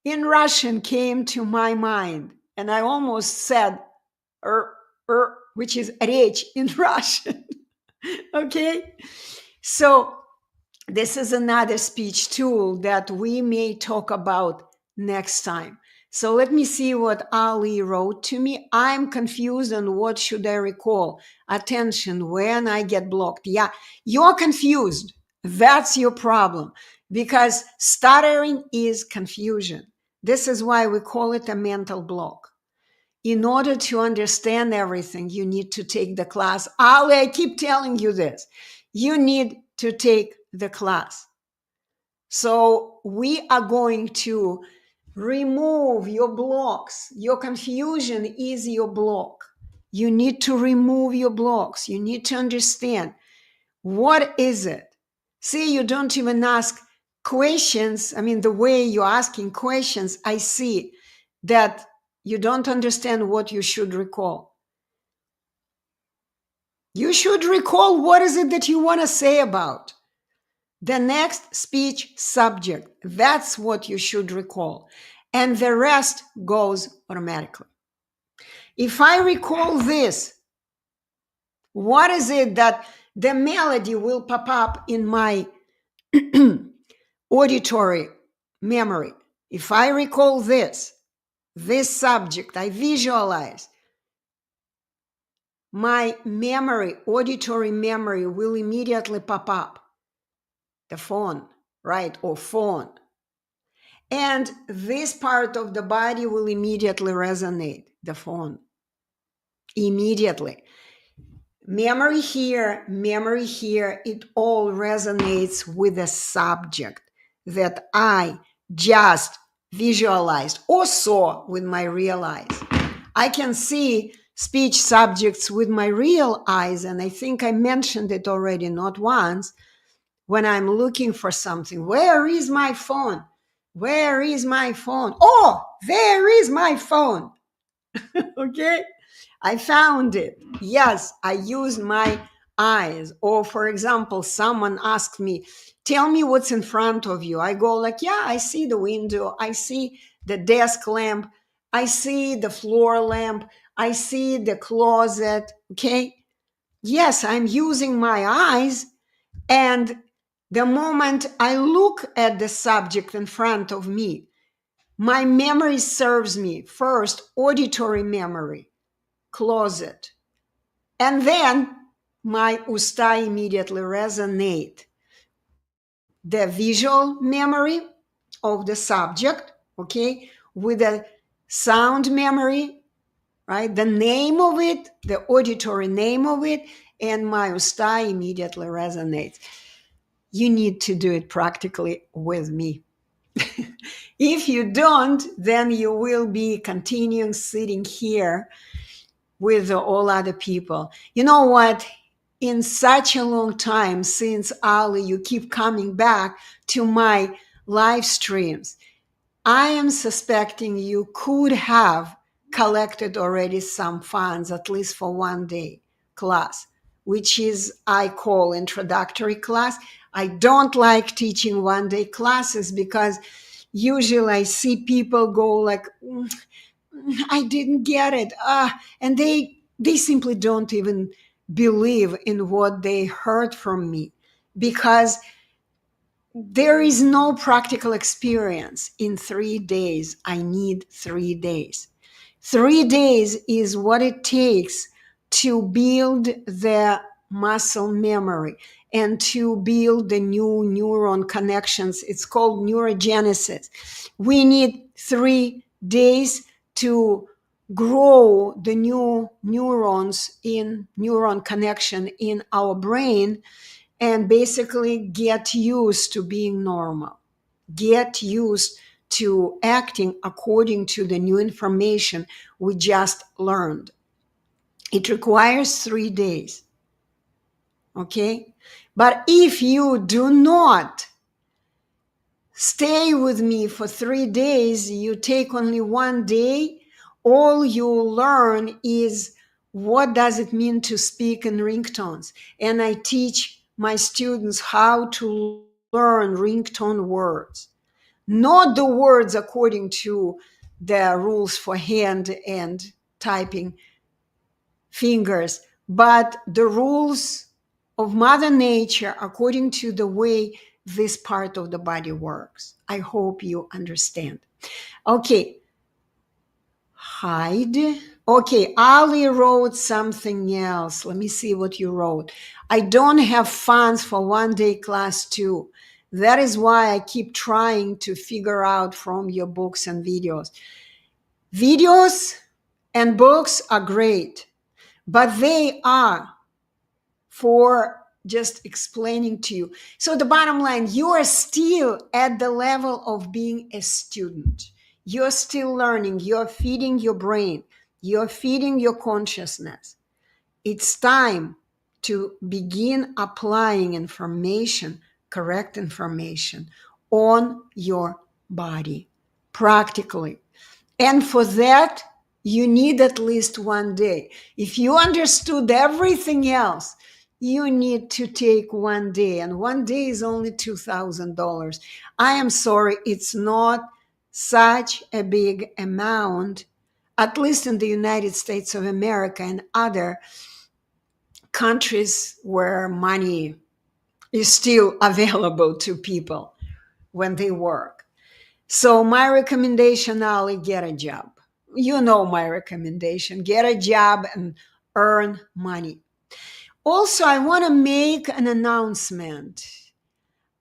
in Russian came to my mind, and I almost said, which is речь in Russian. Okay? So this is another speech tool that we may talk about next time. So let me see what Ali wrote to me. I'm confused on what should I recall. Attention, when I get blocked. Yeah, you're confused. That's your problem because stuttering is confusion. This is why we call it a mental block. In order to understand everything, you need to take the class. Ali, I keep telling you this. You need to take the class. So we are going to remove your blocks. Your confusion is your block. You need to remove your blocks. You need to understand what is it. See, you don't even ask questions. I mean, the way you're asking questions, I see that you don't understand what you should recall. You should recall what is it that you want to say about. The next speech subject, that's what you should recall. And the rest goes automatically. If I recall this, what is it that the melody will pop up in my Auditory memory. If I recall this subject, I visualize, my memory, auditory memory, will immediately pop up. The phone, right? Or phone. And this part of the body will immediately resonate, the phone. Immediately. Memory here, it all resonates with the subject that I just visualized or saw with my real eyes. I can see speech subjects with my real eyes, and I think I mentioned it already not once. When I'm looking for something, where is my phone? Where is my phone? Oh, there is my phone. Okay, I found it. Yes, I used my eyes. Or for example, someone asked me, tell me what's in front of you. I go like, yeah, I see the window. I see the desk lamp. I see the floor lamp. I see the closet. Okay. Yes, I'm using my eyes. And the moment I look at the subject in front of me, my memory serves me first, auditory memory, closet. And then my usta immediately resonate. The visual memory of the subject, okay, with the sound memory, right? The name of it, the auditory name of it, and my usta immediately resonates. You need to do it practically with me. If you don't, then you will be continuing sitting here with all other people. You know what? In such a long time since, Ali, you keep coming back to my live streams, I am suspecting you could have collected already some funds, at least for one day class, which is I call introductory class. I don't like teaching one day classes because usually I see people go like, I didn't get it. And they simply don't even believe in what they heard from me because there is no practical experience in 3 days. I need 3 days. 3 days is what it takes to build the muscle memory and to build the new neuron connections. It's called neurogenesis. We need 3 days to grow the new neurons in neuron connection in our brain and basically get used to being normal, get used to acting according to the new information we just learned. It requires 3 days. Okay? But if you do not stay with me for 3 days, you take only 1 day, all you learn is what does it mean to speak in ringtones. And I teach my students how to learn ringtone words, not the words according to the rules for hand and typing fingers, but the rules of Mother Nature according to the way this part of the body works. I hope you understand. Okay. Hide. Okay, Ali wrote something else. Let me see what you wrote. I don't have funds for one day class too. That is why I keep trying to figure out from your books and videos. Videos and books are great, but they are for just explaining to you. So the bottom line, you are still at the level of being a student. You're still learning. You're feeding your brain. You're feeding your consciousness. It's time to begin applying information, correct information, on your body practically. And for that, you need at least 1 day. If you understood everything else, you need to take 1 day. And 1 day is only $2,000. I am sorry, it's not such a big amount, at least in the United States of America and other countries where money is still available to people when they work. So my recommendation, Ali, get a job. You know my recommendation, get a job and earn money. Also, I want to make an announcement.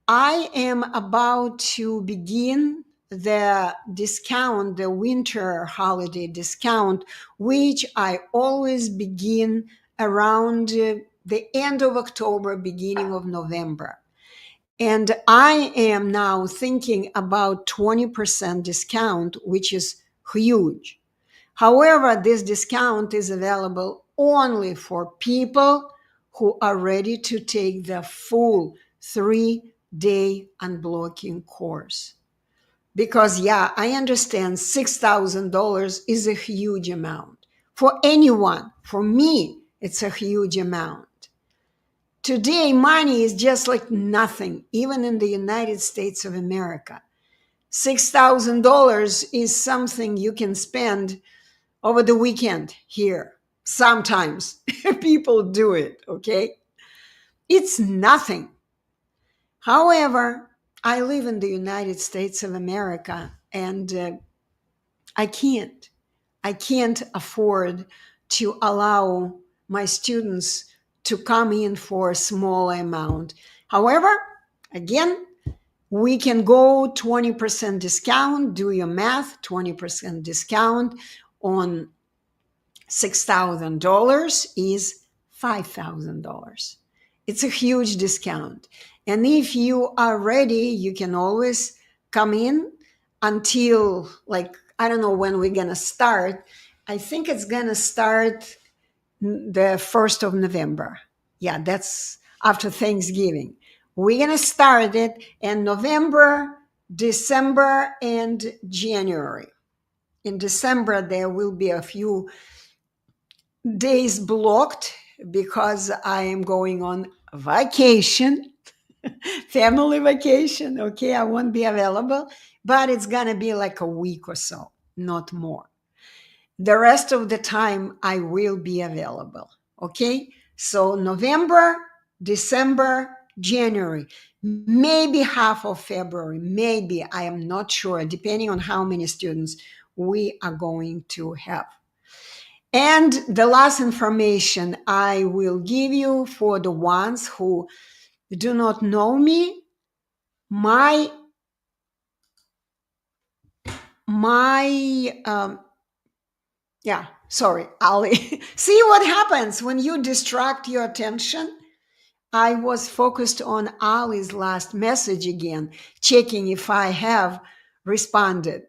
I am about to begin the discount, the winter holiday discount, which I always begin around the end of October, beginning of November. And I am now thinking about 20% discount, which is huge. However, this discount is available only for people who are ready to take the full 3-day unblocking course. Because, yeah, I understand $6,000 is a huge amount. For anyone, for me, it's a huge amount. Today, money is just like nothing, even in the United States of America. $6,000 is something you can spend over the weekend here. Sometimes people do it, okay? It's nothing. However, I live in the United States of America and I can't afford to allow my students to come in for a small amount. However, again, we can go 20% discount, do your math, 20% discount on $6,000 is $5,000. It's a huge discount. And if you are ready, you can always come in until, like, I don't know when we're going to start. I think it's going to start the 1st of November. Yeah, that's after Thanksgiving. We're going to start it in November, December, and January. In December, there will be a few days blocked because I am going on vacation, family vacation. Okay, I won't be available, but it's going to be like a week or so, not more. The rest of the time, I will be available. Okay, so November, December, January, maybe half of February, maybe, I am not sure, depending on how many students we are going to have. And the last information I will give you for the ones who do not know me, my sorry, Ali. See what happens when you distract your attention? I was focused on Ali's last message again, checking if I have responded.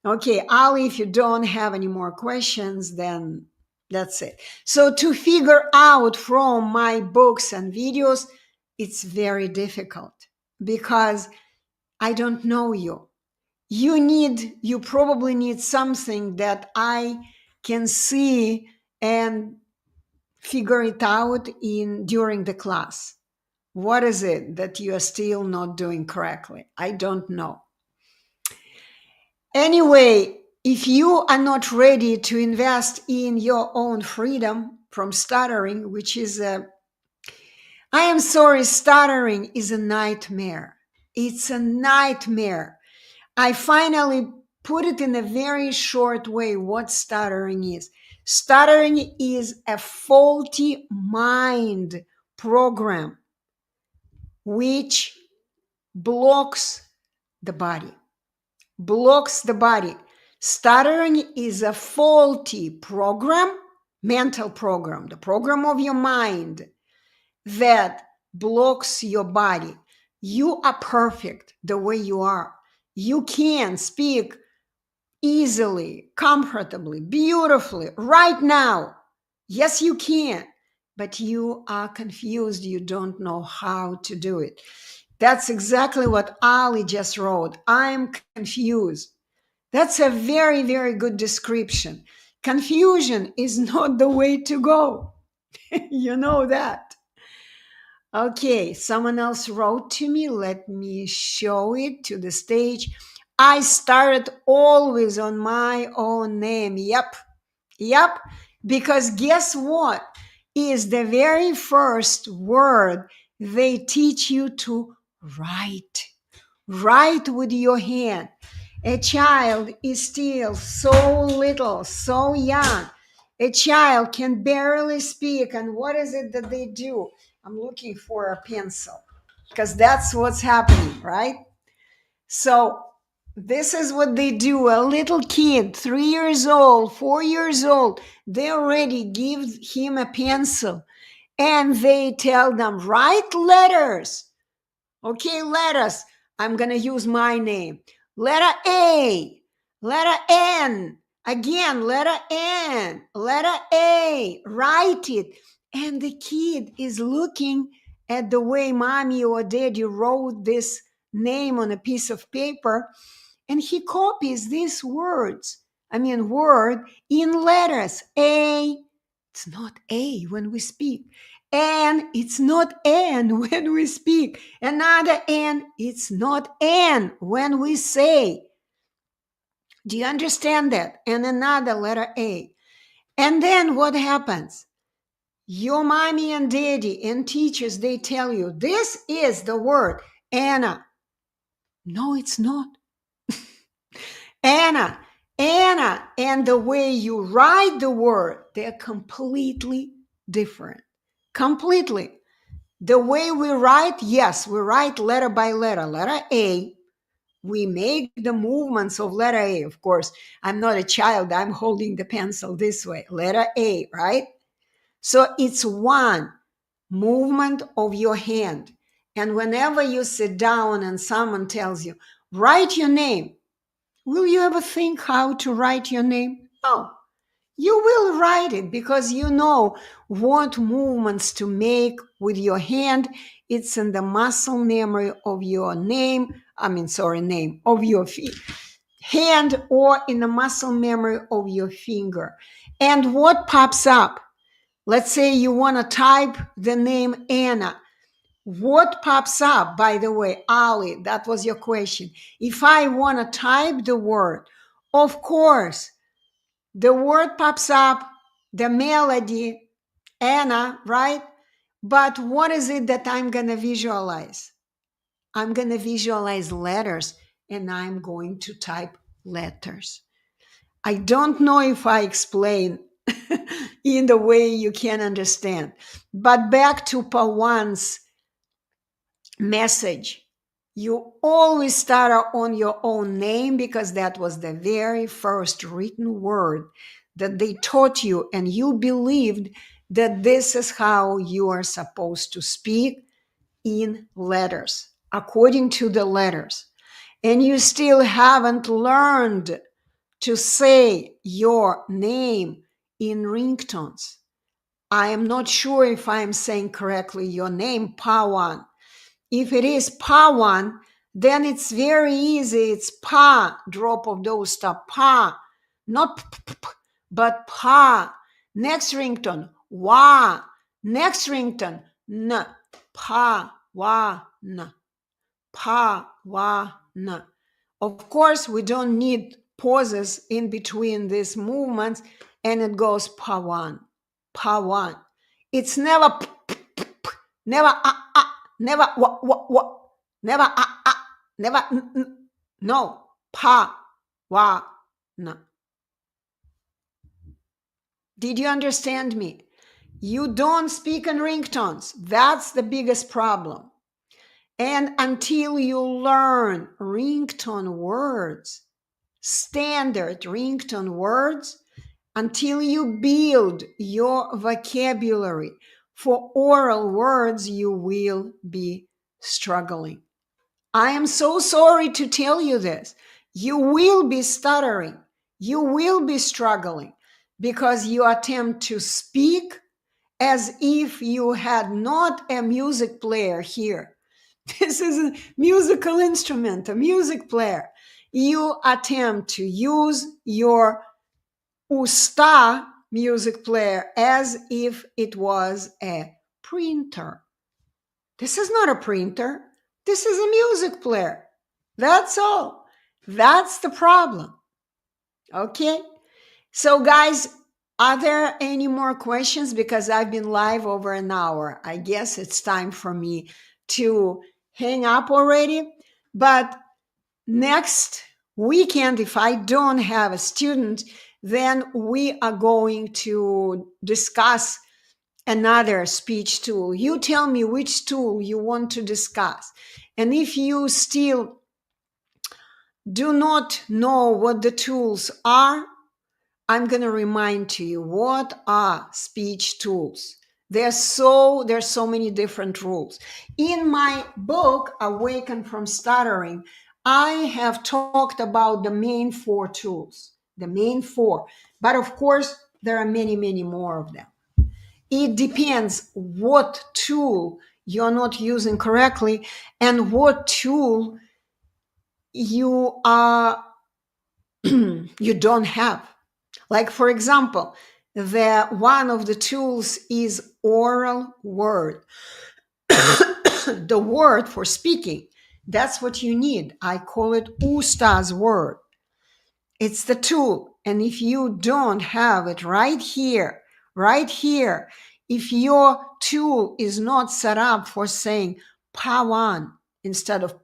Okay, Ali, if you don't have any more questions, then that's it. So to figure out from my books and videos, it's very difficult because I don't know you. You probably need something that I can see and figure it out during the class. What is it that you are still not doing correctly? I don't know. Anyway, if you are not ready to invest in your own freedom from stuttering, which is I am sorry, stuttering is a nightmare. It's a nightmare. I finally put it in a very short way what stuttering is. Stuttering is a faulty mind program which blocks the body. Stuttering is a faulty program, mental program, the program of your mind that blocks your body. You are perfect the way you are. You can speak easily, comfortably, beautifully right now. Yes, you can, but you are confused. You don't know how to do it. That's exactly what Ali just wrote. I'm confused. That's a very, very good description. Confusion is not the way to go. You know that. Okay, someone else wrote to me. Let me show it to the stage. I started always on my own name. Yep. Because guess what is the very first word They teach you to write. Write with your hand. A child is still so little, so young. A child can barely speak. And what is it that they do? I'm looking for a pencil because that's what's happening, right? So this is what they do. A little kid, 3 years old, 4 years old, they already give him a pencil and they tell them, write letters. Okay, letters. I'm going to use my name. Letter A, letter N, again, letter N, letter A, write it. And the kid is looking at the way mommy or daddy wrote this name on a piece of paper, and he copies these words. Word in letters. A, it's not A when we speak. N, it's not N when we speak. Another N, it's not N when we say. Do you understand that? And another letter A. And then what happens? Your mommy and daddy and teachers, they tell you, this is the word Anna. No, it's not. Anna, Anna, and the way you write the word, they're completely different. Completely. The way we write, yes, we write letter by letter. Letter A, we make the movements of letter A. Of course, I'm not a child. I'm holding the pencil this way. Letter A, right? So it's one movement of your hand. And whenever you sit down and someone tells you, write your name, will you ever think how to write your name? No. You will write it because you know what movements to make with your hand. It's in the muscle memory of your name, of your hand, or in the muscle memory of your finger. And what pops up? Let's say you want to type the name Anna. What pops up, by the way, Ali, that was your question. If I want to type the word, of course, the word pops up, the melody, Anna, right? But what is it that I'm going to visualize? I'm going to visualize letters and I'm going to type letters. I don't know if I explain in the way you can understand. But back to Pawan's message. You always start on your own name because that was the very first written word that they taught you, and you believed that this is how you are supposed to speak in letters, according to the letters. And you still haven't learned to say your name in ringtones. I am not sure if I'm saying correctly your name, Pawan. If it is Pawan, then it's very easy. It's pa, drop of those stuff, pa, not p, but pa. Next ringtone, wa. Next ringtone, n, pa, wa, n, pa, wa, n. Of course, we don't need pauses in between these movements, and it goes Pawan, Pawan. It's never never never never never no, pa, wa, na. Did you understand me? You don't speak in ringtones. That's the biggest problem. And until you learn ringtone words, standard ringtone words, until you build your vocabulary for oral words, you will be struggling. I am so sorry to tell you this. You will be stuttering. You will be struggling because you attempt to speak as if you had not a music player here. This is a musical instrument, a music player. You attempt to use your usta music player as if it was a printer. This is not a printer. This is a music player. That's all. That's the problem. Okay? So guys, Are there any more questions? Because I've been live over an hour. I guess it's time for me to hang up already. But next weekend, if I don't have a student, then we are going to discuss another speech tool. You tell me which tool you want to discuss. And if you still do not know what the tools are, I'm going to remind to you what are speech tools. There's so many different rules. In my book, Awaken from Stuttering, I have talked about the main 4 tools, the main 4. But of course, there are many, many more of them. It depends what tool you're not using correctly and what tool you are you don't have. Like, for example, one of the tools is oral word. The word for speaking. That's what you need. I call it Usta's word. It's the tool. And if you don't have it right here, if your tool is not set up for saying pawan instead of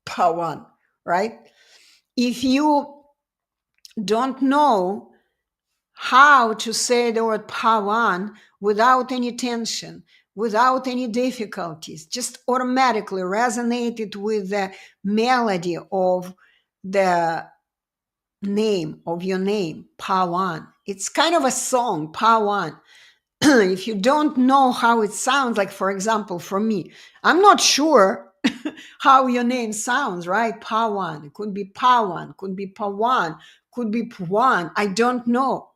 pawan, right? If you don't know how to say the word pawan without any tension, without any difficulties, just automatically resonated with the melody of the name of your name, pawan. It's kind of a song, pawan. If you don't know how it sounds, like for example, for me, I'm not sure how your name sounds, right? Pawan. It could be pawan, could be pawan, could be puan. I don't know.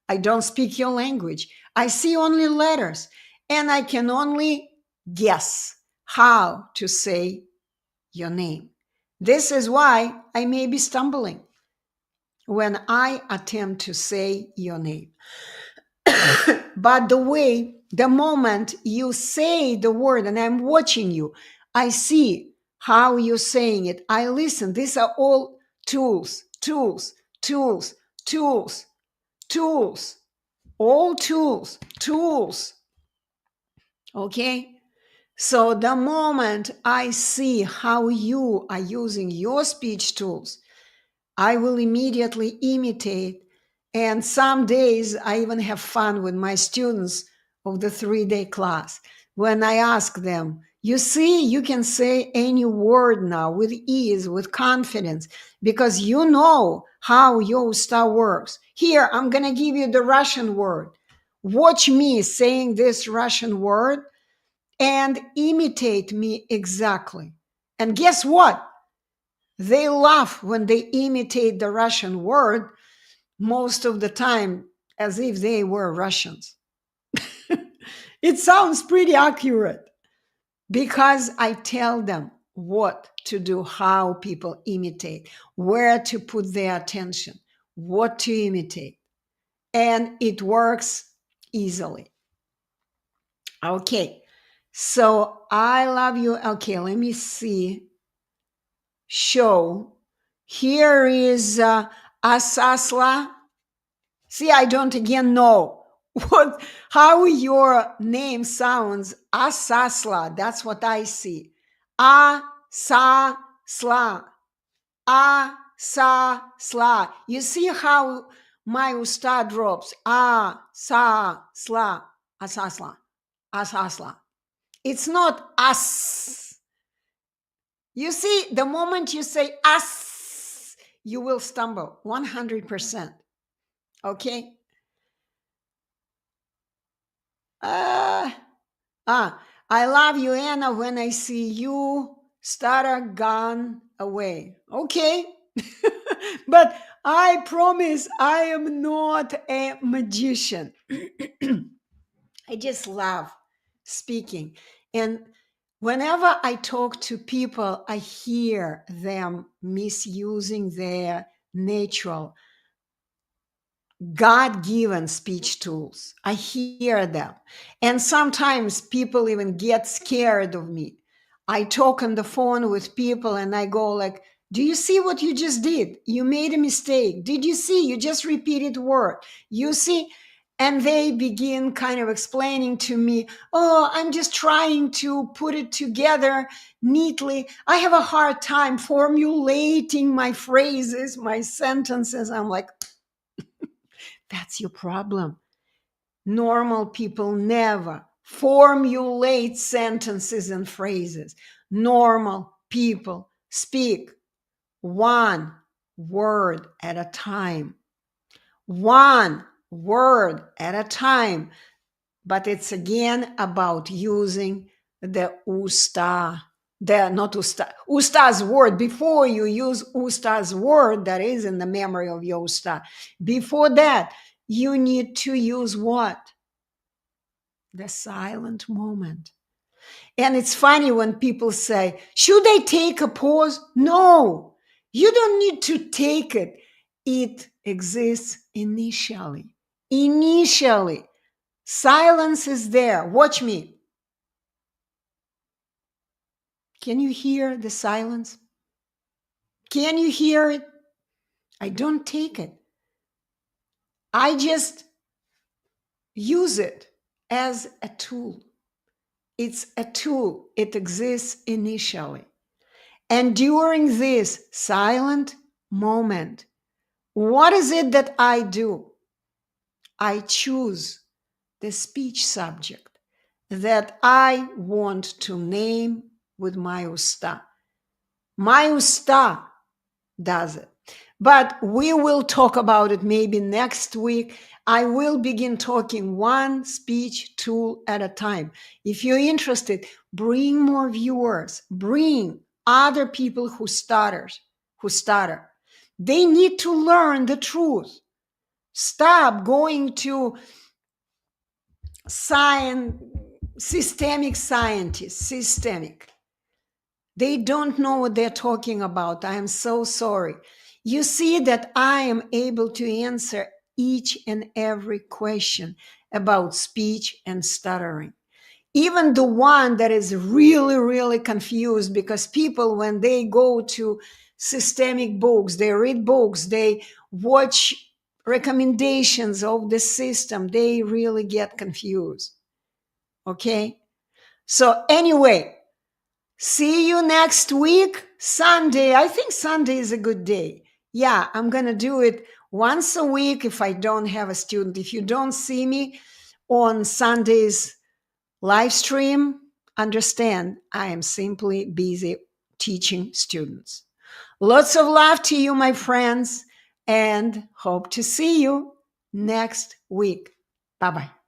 I don't speak your language. I see only letters, and I can only guess how to say your name. This is why I may be stumbling when I attempt to say your name. But the moment you say the word and I'm watching you, I see how you're saying it. I listen. These are all tools. All tools. Okay? So the moment I see how you are using your speech tools, I will immediately imitate. And some days I even have fun with my students of the 3-day class when I ask them, you see, you can say any word now with ease, with confidence, because you know how your usta works. Here, I'm going to give you the Russian word. Watch me saying this Russian word and imitate me exactly. And guess what? They laugh when they imitate the Russian word most of the time as if they were Russians. It sounds pretty accurate because I tell them what to do, how people imitate, where to put their attention, what to imitate. And it works easily. Okay, so I love you. Okay, let me see. Show. Here is Asasla. See, I don't again know how your name sounds. Asasla. That's what I see. Asasla. Asasla. You see how my usta drops. Asasla. Asasla. Asasla. It's not as. You see, the moment you say as, you will stumble 100%. Okay? I love you, Anna, when I see you, stutter gone away. Okay? But I promise I am not a magician. I just love speaking. And whenever I talk to people, I hear them misusing their natural, God-given speech tools. I hear them. And sometimes people even get scared of me. I talk on the phone with people and I go like, Do you see what you just did? You made a mistake. Did you see? You just repeated word. You see? And they begin kind of explaining to me, oh, I'm just trying to put it together neatly. I have a hard time formulating my phrases, my sentences. I'm like, that's your problem. Normal people never formulate sentences and phrases. Normal people speak one word at a time. One word at a time. But it's again about using the usta, not usta, usta's word. Before you use usta's word that is in the memory of your usta, before that, you need to use what? The silent moment. And it's funny when people say, should I take a pause? No, you don't need to take it. It exists initially. Initially, silence is there. Watch me. Can you hear the silence? Can you hear it? I don't take it. I just use it as a tool. It's a tool. It exists initially. And during this silent moment, what is it that I do? I choose the speech subject that I want to name with my usta. My usta does it. But we will talk about it maybe next week. I will begin talking one speech tool at a time. If you're interested, bring more viewers, bring other people who stutter. They need to learn the truth. Stop going to systemic scientists, They don't know what they're talking about. I am so sorry. You see that I am able to answer each and every question about speech and stuttering. Even the one that is really, really confused, because people, when they go to systemic books, they read books, they watch recommendations of the system, they really get confused. Okay? So anyway, see you next week, Sunday. I think Sunday is a good day. Yeah, I'm going to do it once a week if I don't have a student. If you don't see me on Sunday's live stream, understand I am simply busy teaching students. Lots of love to you, my friends, and hope to see you next week. Bye-bye.